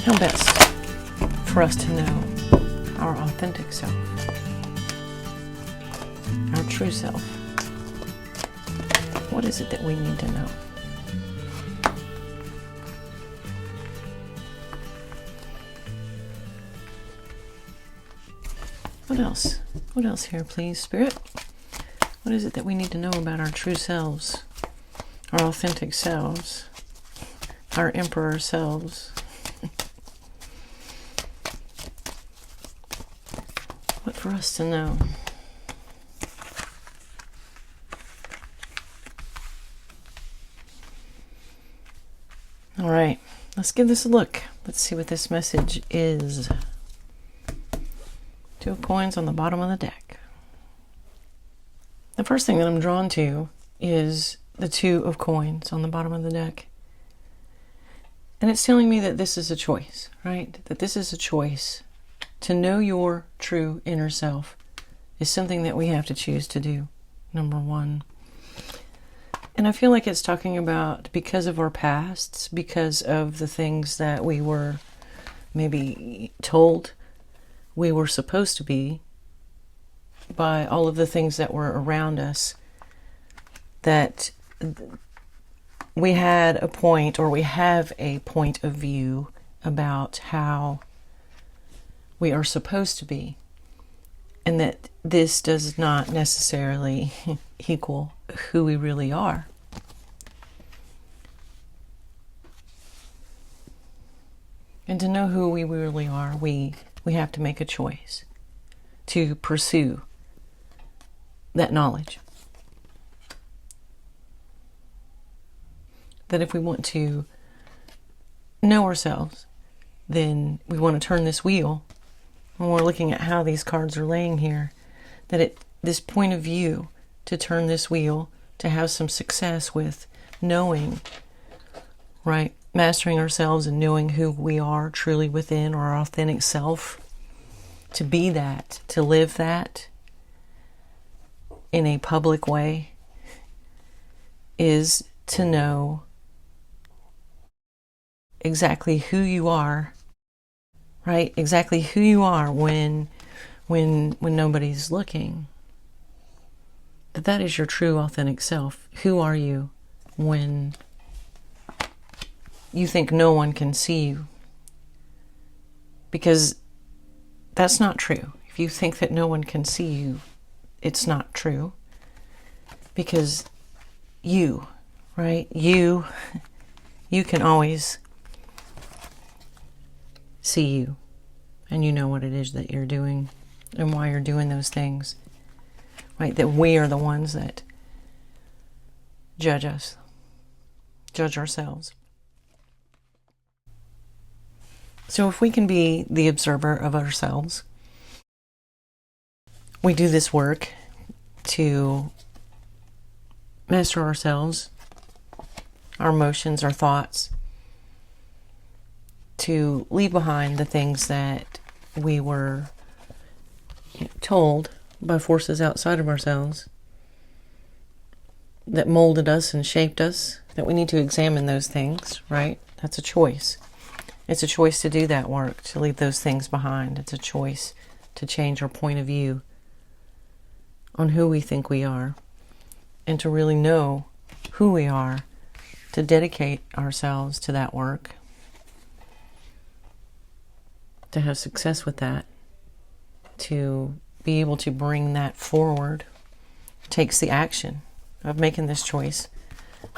How best for us to know our authentic self, our true self? What is it that we need to know? What else? What else here, please, Spirit? What is it that we need to know about our true selves, our authentic selves, our emperor selves? What for us to know? All right, let's give this a look. Let's see what this message is. Two of coins on the bottom of the deck. The first thing that I'm drawn to is the two of coins on the bottom of the deck. And it's telling me that this is a choice, right? That this is a choice. To know your true inner self is something that we have to choose to do, number one. And I feel like it's talking about because of our pasts, because of the things that we were maybe told we were supposed to be by all of the things that were around us, that we had a point, or we have a point of view about how we are supposed to be, and that this does not necessarily equal who we really are. And to know who we really are, we have to make a choice to pursue that knowledge. That if we want to know ourselves, then we want to turn this wheel. When we're looking at how these cards are laying here, that this point of view to turn this wheel, to have some success with knowing, right? Mastering ourselves and knowing who we are truly within, our authentic self, to be that, to live that in a public way, is to know exactly who you are, right? Exactly who you are when nobody's looking. That is your true authentic self. Who are you when you think no one can see you? Because that's not true. If you think that no one can see you, it's not true. Because you, right? You can always see you. And you know what it is that you're doing and why you're doing those things. Right? That we are the ones that judge us, judge ourselves. So if we can be the observer of ourselves, we do this work to master ourselves, our emotions, our thoughts, to leave behind the things that we were told by forces outside of ourselves that molded us and shaped us, that we need to examine those things, right? That's a choice. It's a choice to do that work, to leave those things behind. It's a choice to change our point of view on who we think we are, and to really know who we are, to dedicate ourselves to that work, to have success with that, to be able to bring that forward, takes the action of making this choice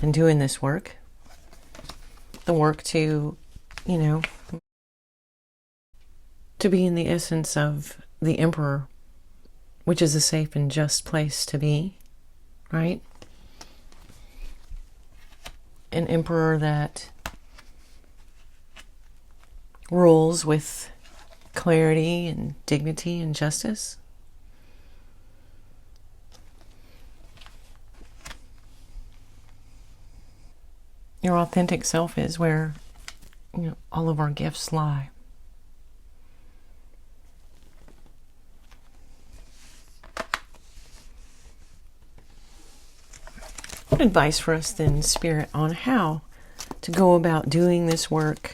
and doing this work. The work to, to be in the essence of the emperor, which is a safe and just place to be, right? An emperor that rules with clarity and dignity and justice. Your authentic self is where, all of our gifts lie. What advice for us then, Spirit, on how to go about doing this work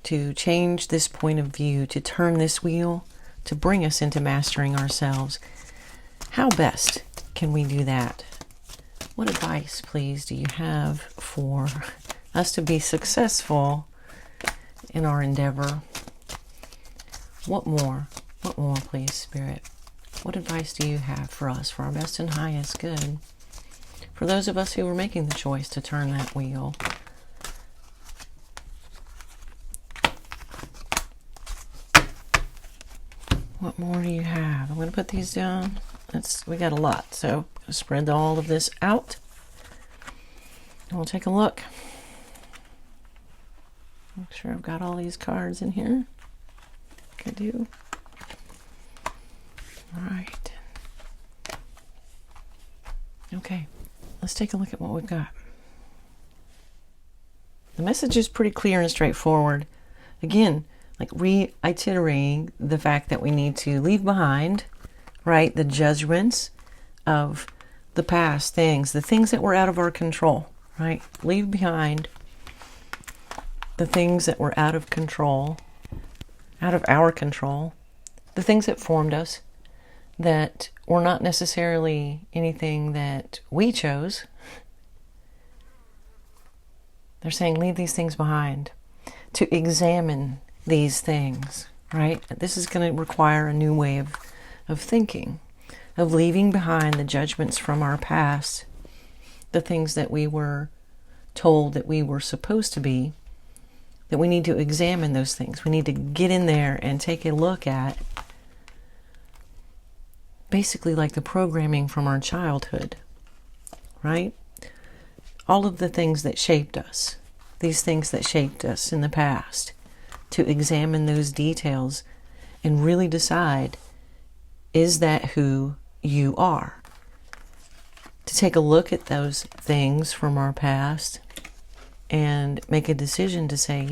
to change this point of view, to turn this wheel, to bring us into mastering ourselves. How best can we do that? What advice, please, do you have for us to be successful in our endeavor? What more? What more, please, Spirit? What advice do you have for us, for our best and highest good? For those of us who are making the choice to turn that wheel. What more do you have? I'm going to put these down. We got a lot, so I'll spread all of this out. And we'll take a look. Make sure I've got all these cards in here. I do. All right. Okay, let's take a look at what we've got. The message is pretty clear and straightforward. Again, like reiterating the fact that we need to leave behind, right, the judgments of the past things, the things that were out of our control, right? Leave behind the things that were out of control, out of our control, the things that formed us, that were not necessarily anything that we chose. They're saying leave these things behind, to examine these things, right? This is going to require a new way of thinking, of leaving behind the judgments from our past, the things that we were told that we were supposed to be, that we need to examine those things. We need to get in there and take a look at basically like the programming from our childhood, right? All of the things that shaped us, these things that shaped us in the past, to examine those details and really decide, is that who you are? To take a look at those things from our past and make a decision to say,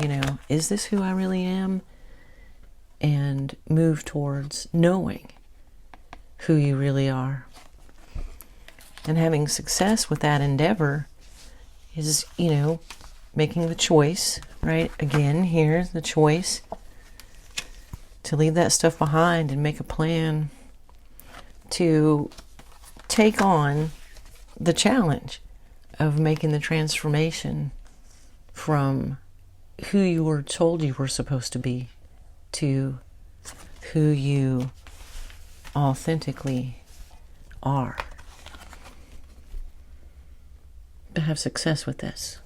is this who I really am? And move towards knowing who you really are. And having success with that endeavor is, making the choice, right? Again, here's the choice to leave that stuff behind and make a plan to take on the challenge of making the transformation from who you were told you were supposed to be to who you authentically are. To have success with this.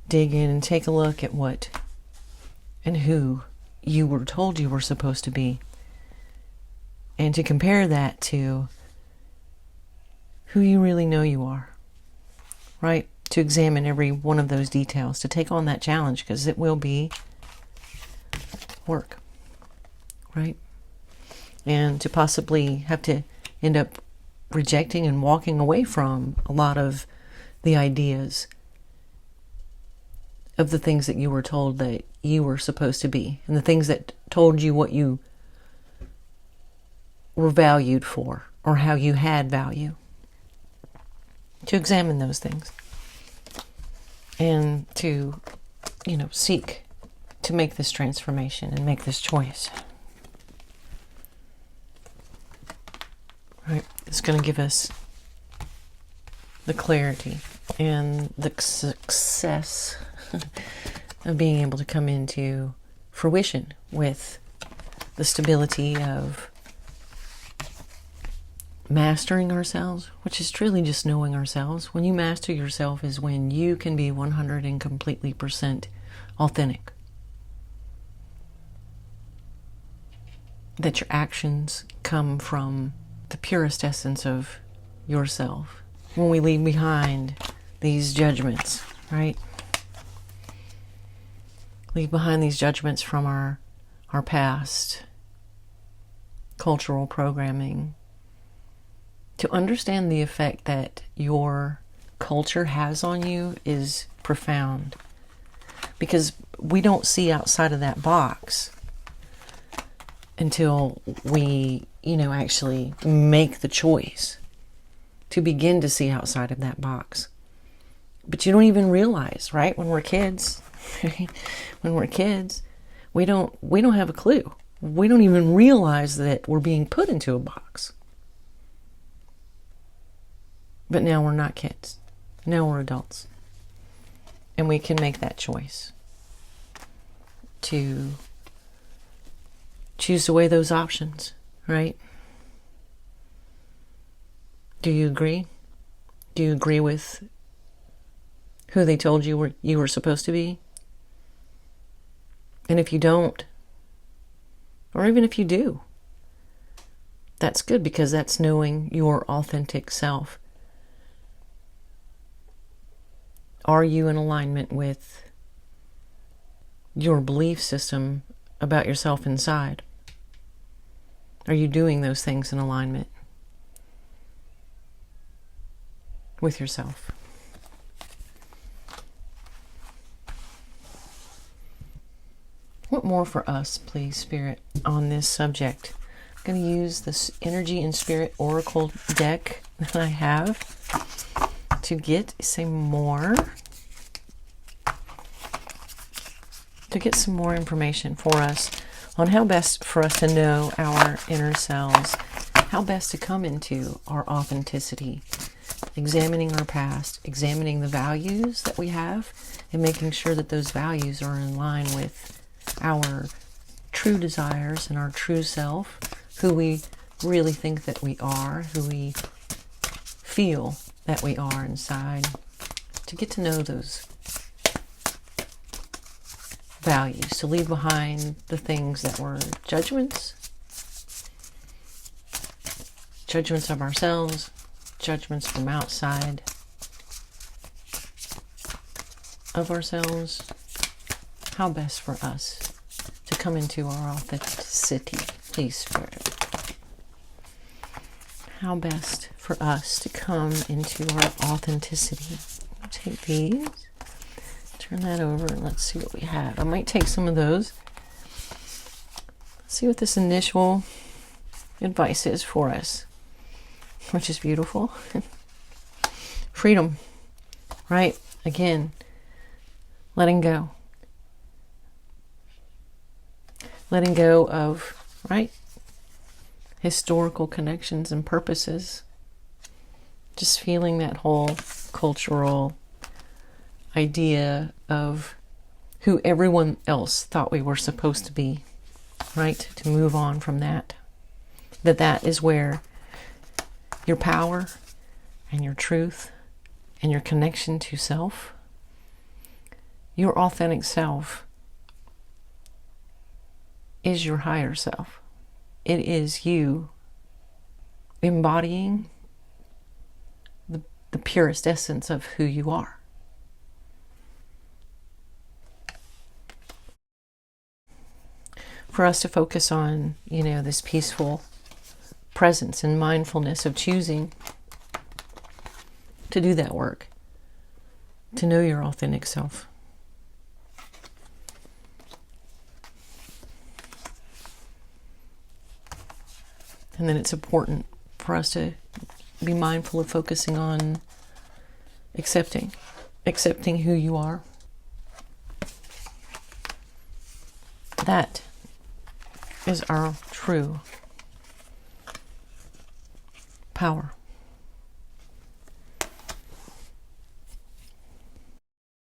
Dig in and take a look at what and who you were told you were supposed to be. And to compare that to who you really know you are. Right? To examine every one of those details. To take on that challenge, because it will be work. Right? And to possibly have to end up rejecting and walking away from a lot of the ideas of the things that you were told that you were supposed to be, and the things that told you what you were valued for, or how you had value. To examine those things and to, seek to make this transformation and make this choice. Right? It's going to give us the clarity and the success of being able to come into fruition with the stability of mastering ourselves, which is truly just knowing ourselves. When you master yourself is when you can be 100 and completely % authentic. That your actions come from the purest essence of yourself. When we leave behind these judgments, right? Leave behind these judgments from our past, cultural programming, to understand the effect that your culture has on you is profound. Because we don't see outside of that box until we, actually make the choice to begin to see outside of that box. But you don't even realize, right? When we're kids, when we're kids, we don't have a clue. We don't even realize that we're being put into a box. But now we're not kids. Now we're adults. And we can make that choice to choose away those options, right? Do you agree? Do you agree with who they told you were supposed to be? And if you don't, or even if you do, that's good, because that's knowing your authentic self. Are you in alignment with your belief system about yourself inside? Are you doing those things in alignment with yourself? What more for us, please, Spirit, on this subject? I'm going to use this Energy and Spirit Oracle deck that I have to get some more information for us on how best for us to know our inner selves, how best to come into our authenticity, examining our past, examining the values that we have, and making sure that those values are in line with our true desires and our true self, who we really think that we are, who we feel that we are inside, to get to know those values, to leave behind the things that were judgments of ourselves, judgments from outside of ourselves. How best for us to come into our authenticity, please, Spirit. How best for us to come into our authenticity. I'll take these, turn that over, and let's see what we have. I might take some of those. Let's see what this initial advice is for us, which is beautiful. Freedom, right? Again, letting go. Letting go of, right, historical connections and purposes. Just feeling that whole cultural idea of who everyone else thought we were supposed to be, right? To move on from that. That is where your power and your truth and your connection to self, your authentic self, is your higher self. It is you embodying the purest essence of who you are. For us to focus on, this peaceful presence and mindfulness of choosing to do that work, to know your authentic self. And then it's important for us to be mindful of focusing on accepting who you are. That is our true power.